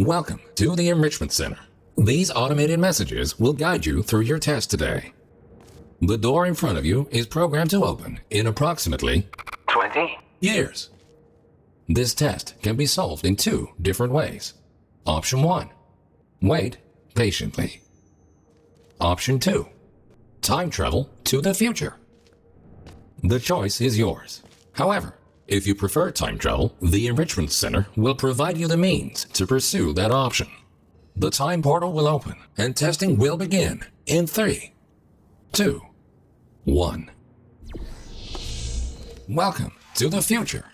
Welcome to the Enrichment Center. These automated messages will guide you through your test today. The door in front of you is programmed to open in approximately 20 years. This test can be solved in two different ways. Option 1. Wait patiently. Option 2. Time travel to the future. The choice is yours. However, if you prefer time travel, the Enrichment Center will provide you the means to pursue that option. The time portal will open and testing will begin in 3, 2, 1. Welcome to the future.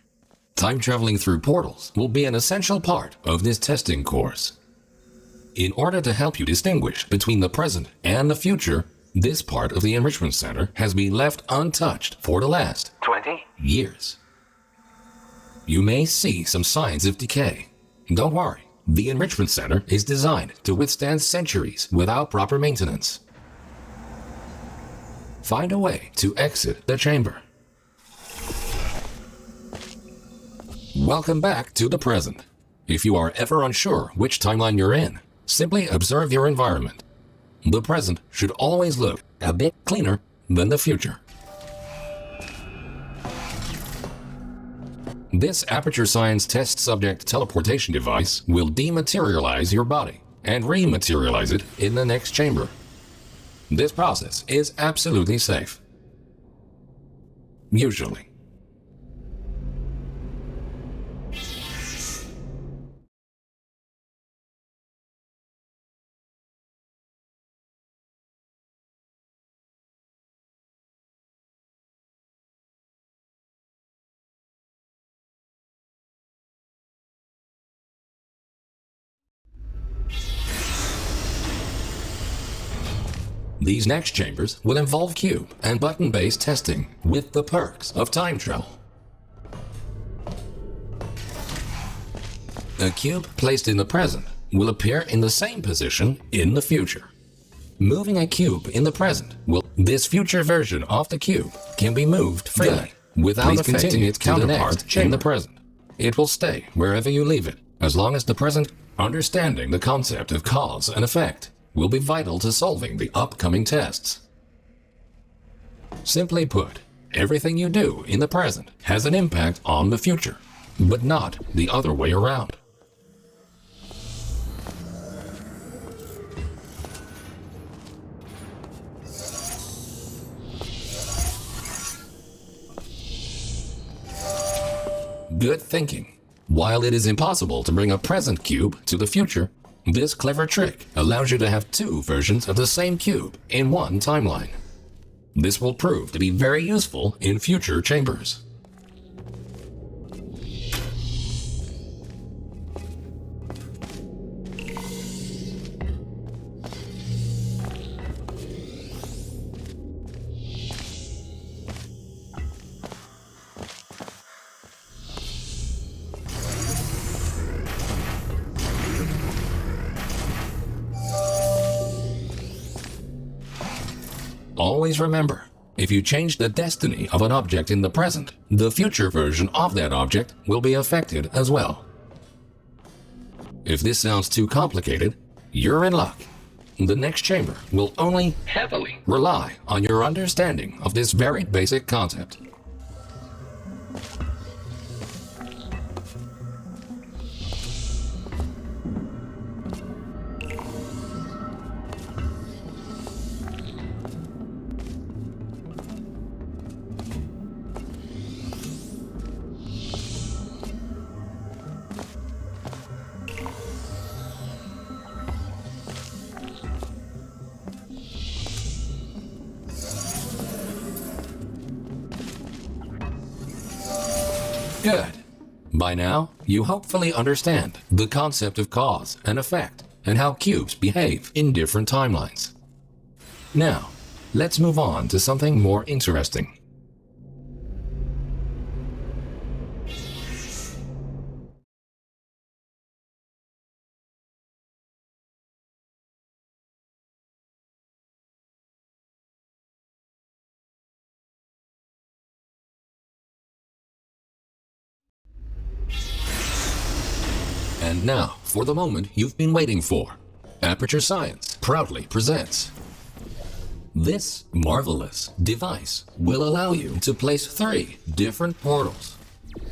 Time traveling through portals will be an essential part of this testing course. In order to help you distinguish between the present and the future, this part of the Enrichment Center has been left untouched for the last 20 years. You may see some signs of decay. Don't worry, the Enrichment Center is designed to withstand centuries without proper maintenance. Find a way to exit the chamber. Welcome back to the present. If you are ever unsure which timeline you're in, simply observe your environment. The present should always look a bit cleaner than the future. This Aperture Science test subject teleportation device will dematerialize your body and rematerialize it in the next chamber. This process is absolutely safe. Usually. These next chambers will involve cube and button-based testing with the perks of time travel. A cube placed in the present will appear in the same position in the future. Moving a cube in the present this future version of the cube can be moved freely without affecting its counterpart in the present. It will stay wherever you leave it, as long as the present understanding the concept of cause and effect will be vital to solving the upcoming tests. Simply put, everything you do in the present has an impact on the future, but not the other way around. Good thinking. While it is impossible to bring a present cube to the future, this clever trick allows you to have two versions of the same cube in one timeline. This will prove to be very useful in future chambers. Always remember, if you change the destiny of an object in the present, the future version of that object will be affected as well. If this sounds too complicated, you're in luck. The next chamber will only heavily rely on your understanding of this very basic concept. Good. By now, you hopefully understand the concept of cause and effect and how cubes behave in different timelines. Now, let's move on to something more interesting. And now, for the moment you've been waiting for. Aperture Science proudly presents. This marvelous device will allow you to place 3 different portals.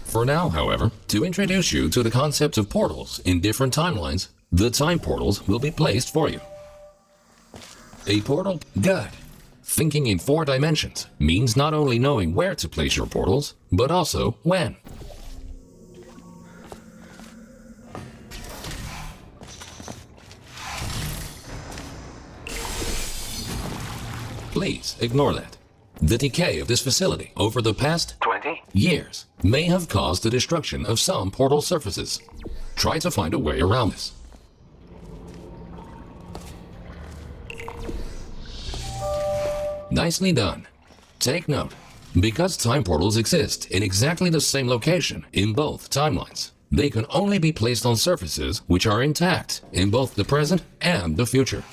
For now, however, to introduce you to the concept of portals in different timelines, the time portals will be placed for you. A portal? Good. Thinking in 4 dimensions means not only knowing where to place your portals, but also when. Please ignore that. The decay of this facility over the past 20 years may have caused the destruction of some portal surfaces. Try to find a way around this. Nicely done. Take note, because time portals exist in exactly the same location in both timelines, they can only be placed on surfaces which are intact in both the present and the future.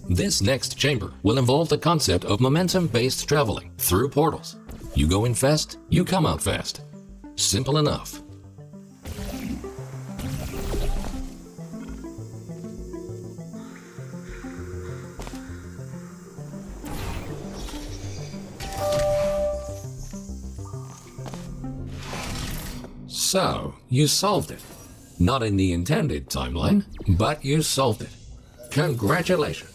This next chamber will involve the concept of momentum-based traveling through portals. You go in fast, you come out fast. Simple enough. So, you solved it. Not in the intended timeline, but you solved it. Congratulations.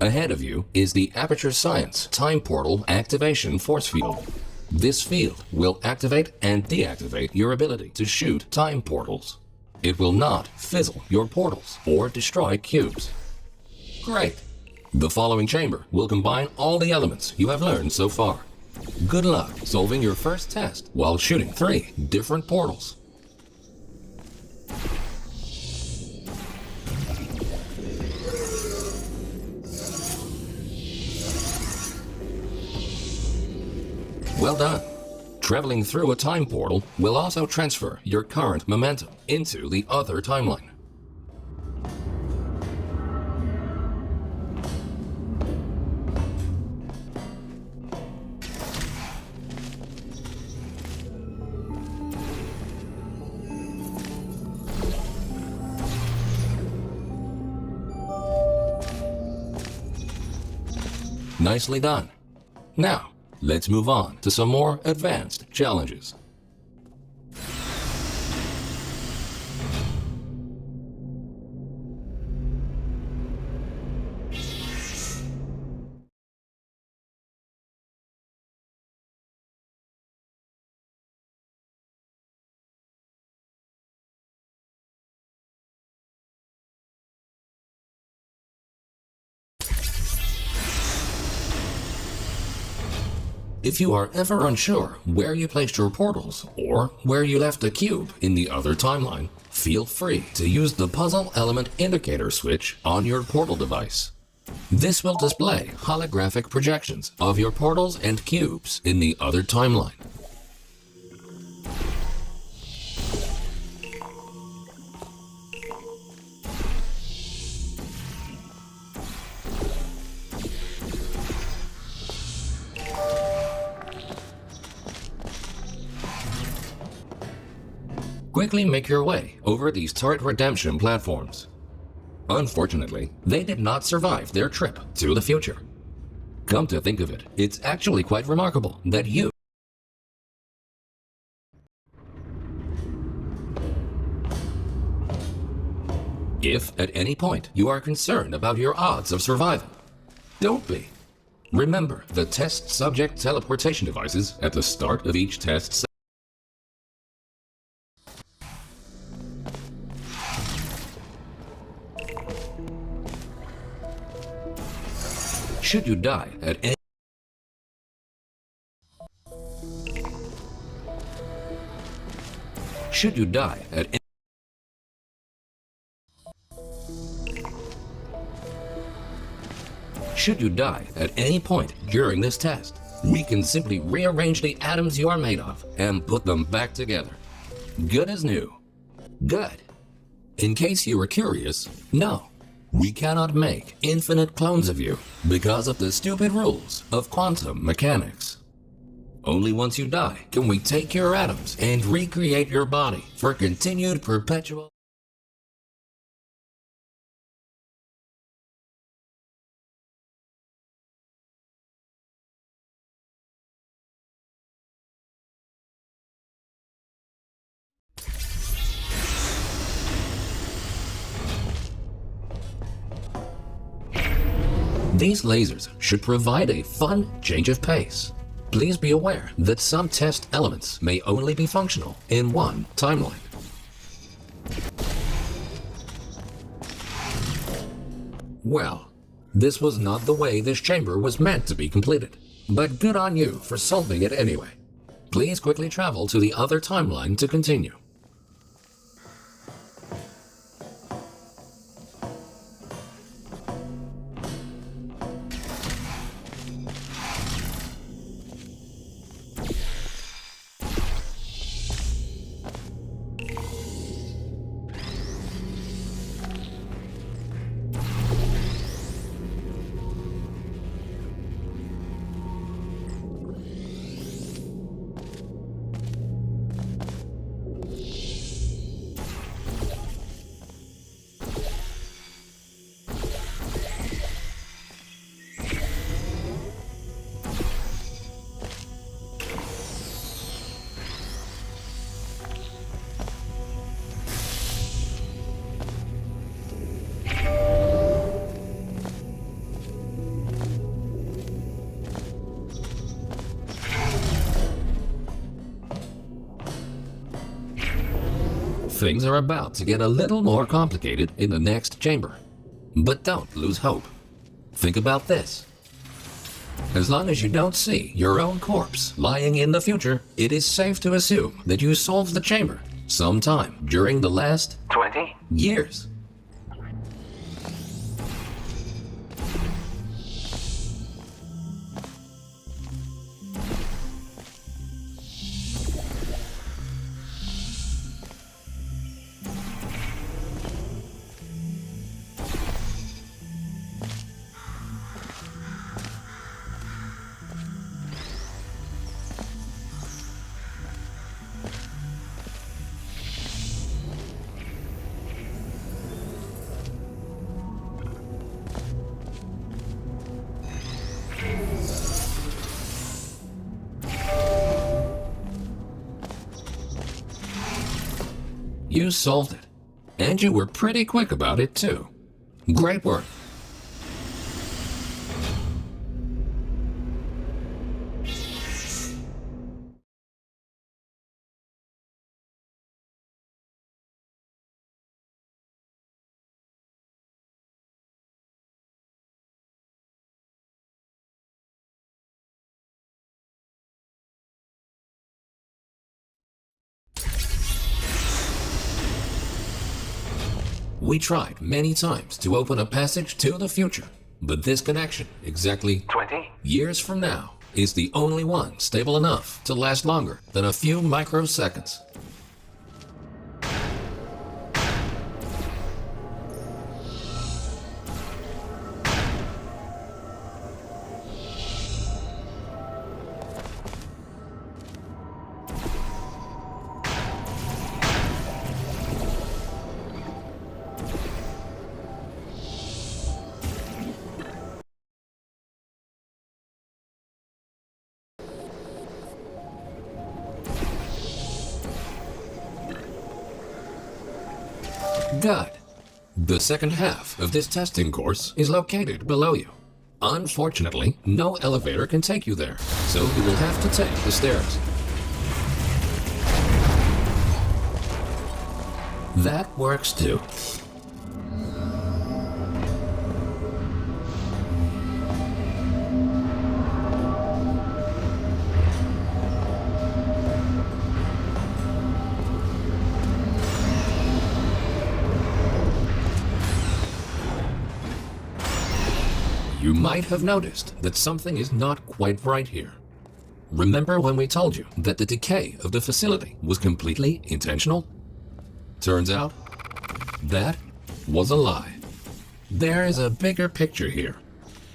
Ahead of you is the Aperture Science Time Portal Activation Force Field. This field will activate and deactivate your ability to shoot time portals. It will not fizzle your portals or destroy cubes. Great! The following chamber will combine all the elements you have learned so far. Good luck solving your first test while shooting 3 different portals. Well done. Traveling through a time portal will also transfer your current momentum into the other timeline. Nicely done. Now, let's move on to some more advanced challenges. If you are ever unsure where you placed your portals or where you left a cube in the other timeline, feel free to use the puzzle element indicator switch on your portal device. This will display holographic projections of your portals and cubes in the other timeline. Quickly make your way over these turret redemption platforms. Unfortunately, they did not survive their trip to the future. Come to think of it, it's actually quite remarkable that you If at any point you are concerned about your odds of survival, don't be. Remember the test subject teleportation devices at the start of each test session. Should you die at any Should you die at any point during this test, we can simply rearrange the atoms you are made of and put them back together. Good as new. Good. In case you were curious, no, we cannot make infinite clones of you because of the stupid rules of quantum mechanics. Only once you die can we take your atoms and recreate your body for continued perpetual. These lasers should provide a fun change of pace. Please be aware that some test elements may only be functional in one timeline. Well, this was not the way this chamber was meant to be completed, but good on you for solving it anyway. Please quickly travel to the other timeline to continue. Things are about to get a little more complicated in the next chamber. But don't lose hope. Think about this. As long as you don't see your own corpse lying in the future, it is safe to assume that you solved the chamber sometime during the last 20 years. You solved it, and you were pretty quick about it too. Great work. We tried many times to open a passage to the future, but this connection, exactly 20 years from now, is the only one stable enough to last longer than a few microseconds. Good. The second half of this testing course is located below you. Unfortunately, no elevator can take you there, so you will have to take the stairs. That works too. You might have noticed that something is not quite right here. Remember when we told you that the decay of the facility was completely intentional? Turns out, that was a lie. There is a bigger picture here.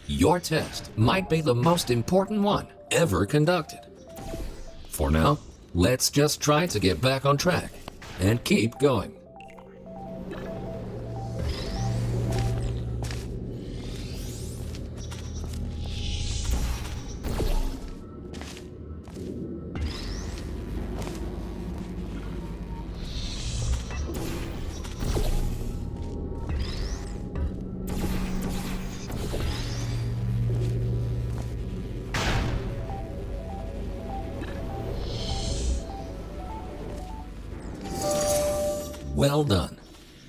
Your test might be the most important one ever conducted. For now, let's just try to get back on track and keep going. Well done.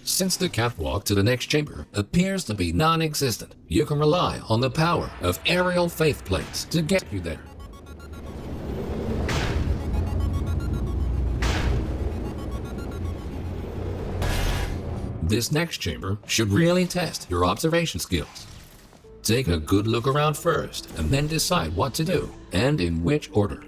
Since the catwalk to the next chamber appears to be non-existent, you can rely on the power of aerial faith plates to get you there. This next chamber should really test your observation skills. Take a good look around first and then decide what to do and in which order.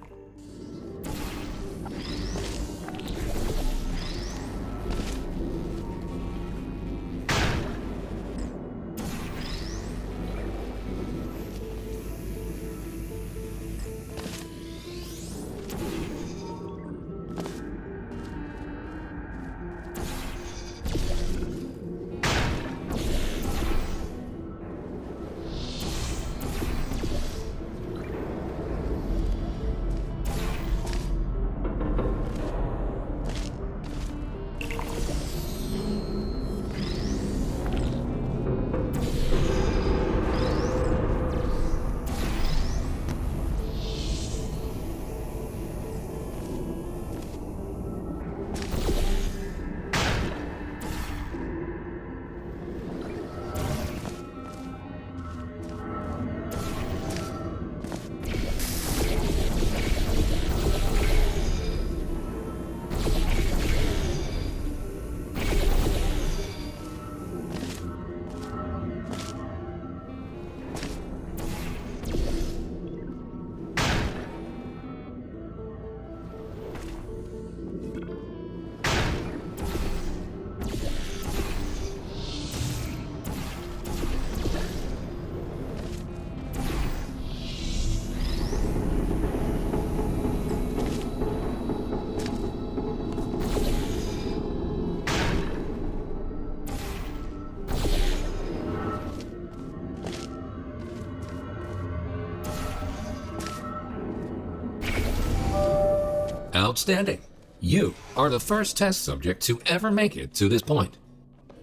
Outstanding! You are the first test subject to ever make it to this point.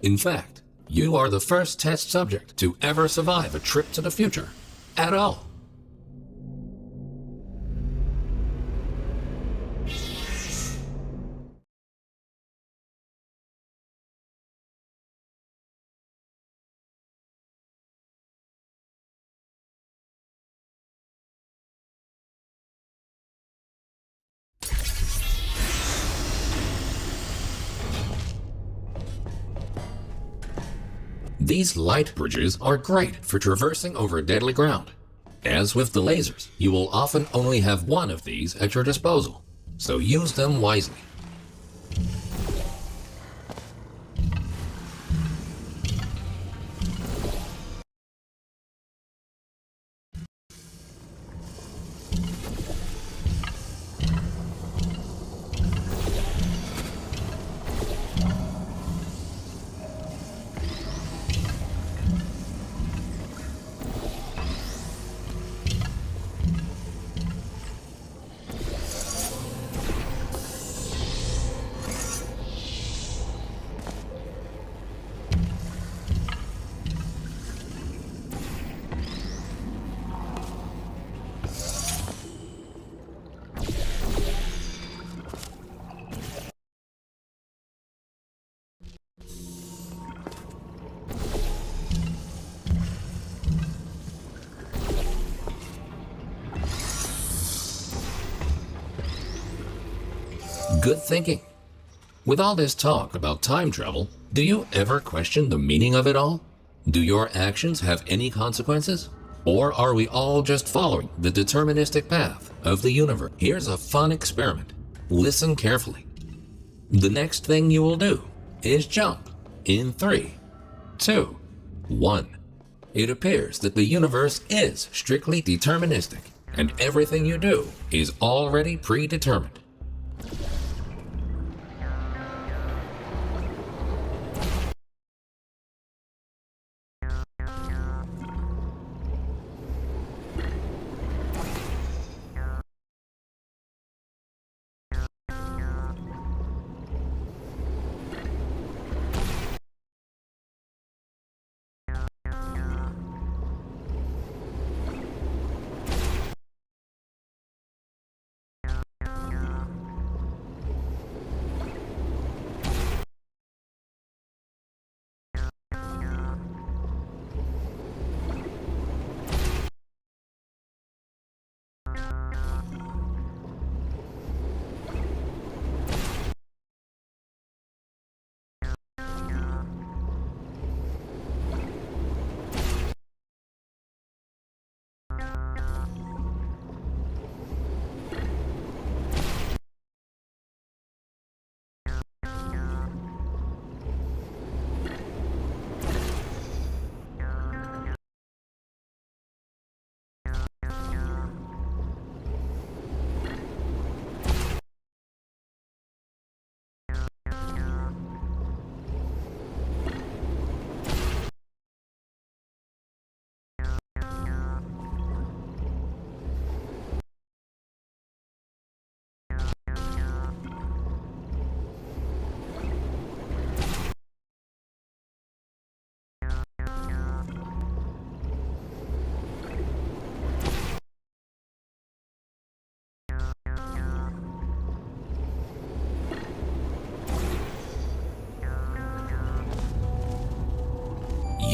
In fact, you are the first test subject to ever survive a trip to the future at all. These light bridges are great for traversing over deadly ground. As with the lasers, you will often only have one of these at your disposal, so use them wisely. Good thinking. With all this talk about time travel, do you ever question the meaning of it all? Do your actions have any consequences? Or are we all just following the deterministic path of the universe? Here's a fun experiment. Listen carefully. The next thing you will do is jump in 3, 2, 1. It appears that the universe is strictly deterministic, and everything you do is already predetermined.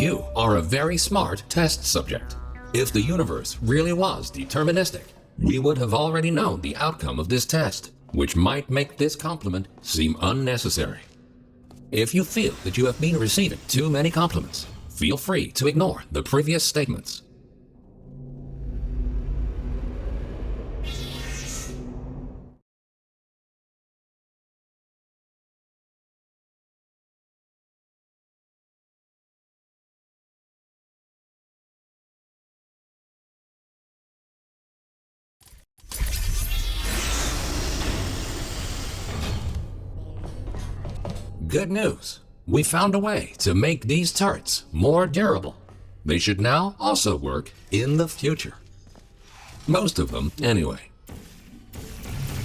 You are a very smart test subject. If the universe really was deterministic, we would have already known the outcome of this test, which might make this compliment seem unnecessary. If you feel that you have been receiving too many compliments, feel free to ignore the previous statements. Good news! We found a way to make these turrets more durable. They should now also work in the future. Most of them, anyway.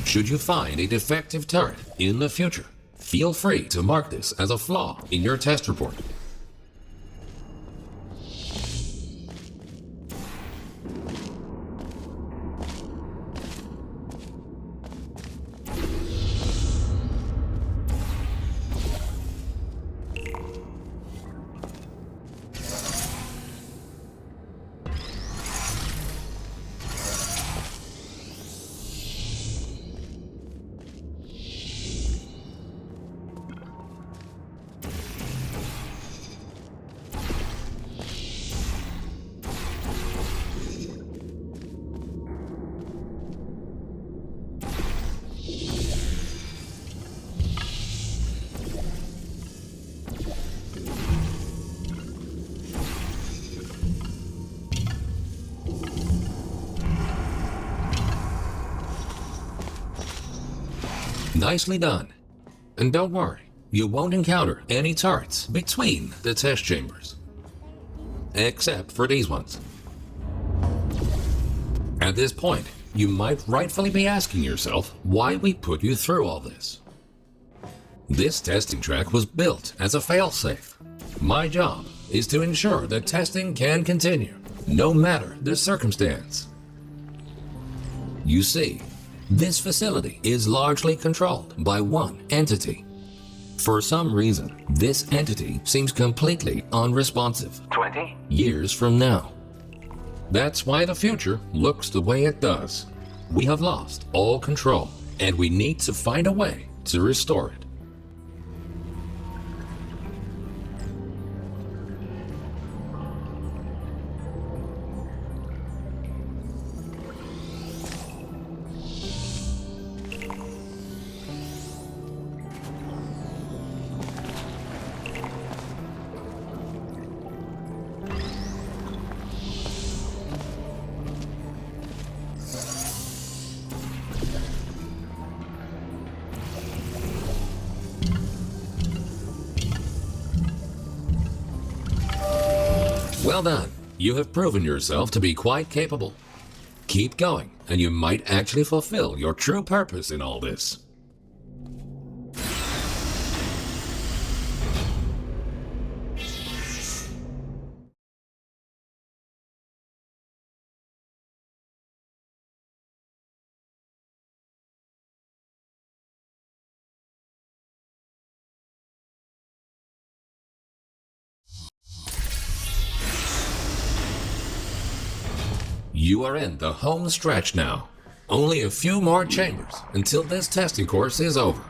Should you find a defective turret in the future, feel free to mark this as a flaw in your test report. Nicely done. And don't worry, you won't encounter any turrets between the test chambers. Except for these ones. At this point, you might rightfully be asking yourself why we put you through all this. This testing track was built as a failsafe. My job is to ensure that testing can continue, no matter the circumstance. You see, this facility is largely controlled by one entity. For some reason, this entity seems completely unresponsive 20 years from now. That's why the future looks the way it does. We have lost all control, and we need to find a way to restore it. Well done. You have proven yourself to be quite capable. Keep going, and you might actually fulfill your true purpose in all this. You are in the home stretch now. Only a few more chambers until this testing course is over.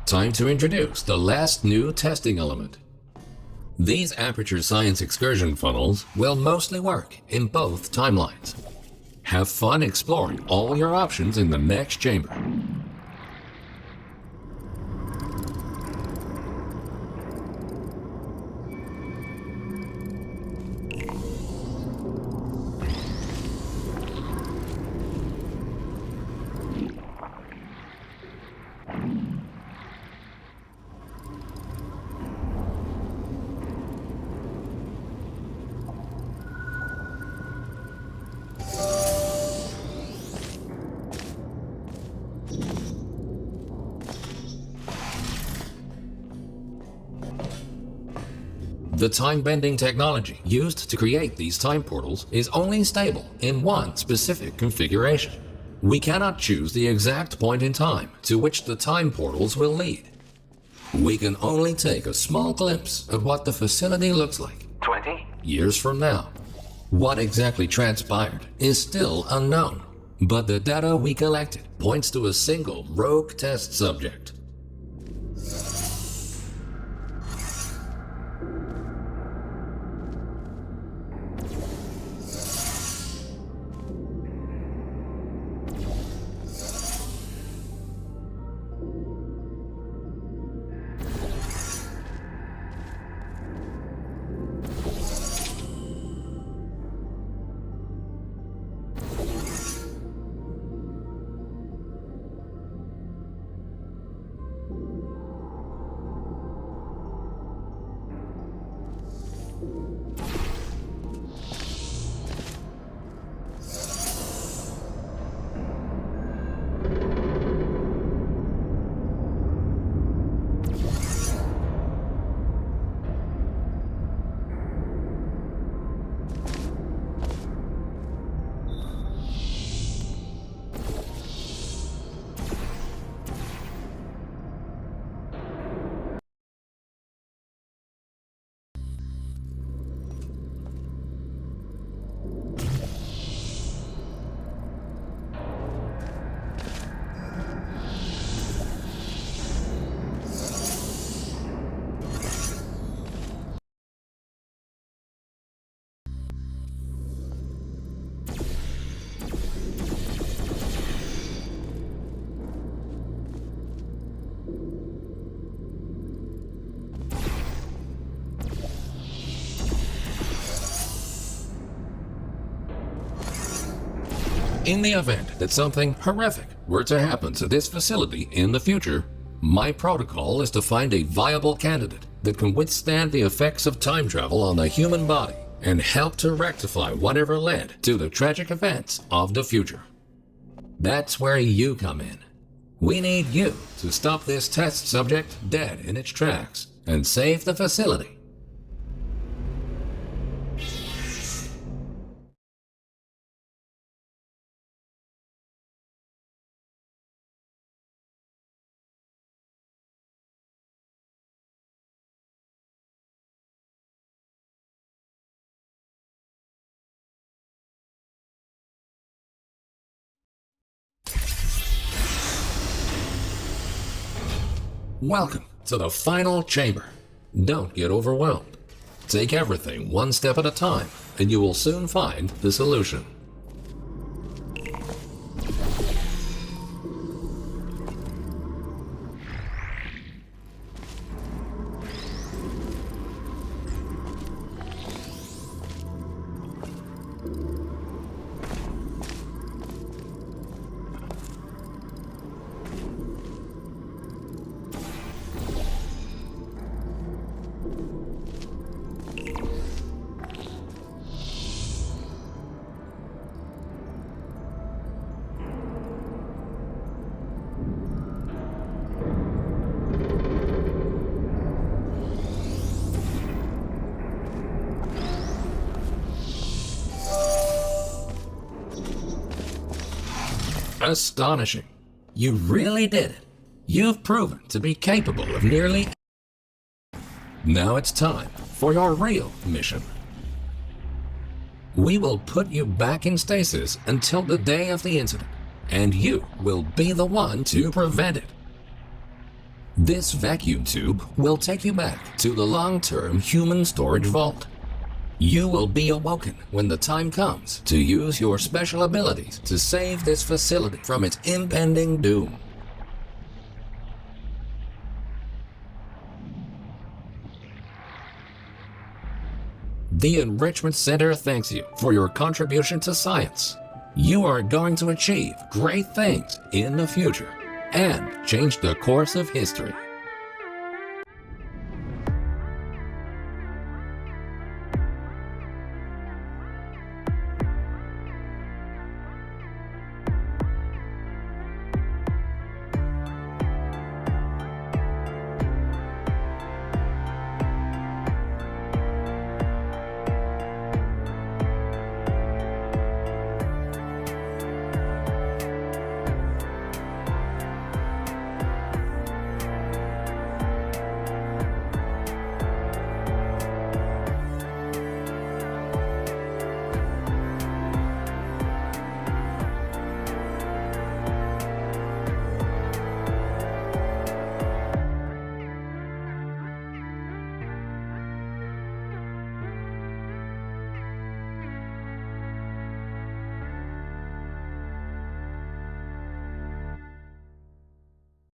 Time to introduce the last new testing element. These aperture science excursion funnels will mostly work in both timelines. Have fun exploring all your options in the next chamber. The time-bending technology used to create these time portals is only stable in one specific configuration. We cannot choose the exact point in time to which the time portals will lead. We can only take a small glimpse of what the facility looks like 20 years from now. What exactly transpired is still unknown, but the data we collected points to a single rogue test subject. In the event that something horrific were to happen to this facility in the future, my protocol is to find a viable candidate that can withstand the effects of time travel on the human body and help to rectify whatever led to the tragic events of the future. That's where you come in. We need you to stop this test subject dead in its tracks and save the facility. Welcome to the final chamber. Don't get overwhelmed. Take everything one step at a time, and you will soon find the solution. Astonishing. You really did it. You've proven to be capable of nearly... Now it's time for your real mission. We will put you back in stasis until the day of the incident, and you will be the one to prevent it. This vacuum tube will take you back to the long-term human storage vault. You will be awoken when the time comes to use your special abilities to save this facility from its impending doom. The Enrichment Center thanks you for your contribution to science. You are going to achieve great things in the future and change the course of history.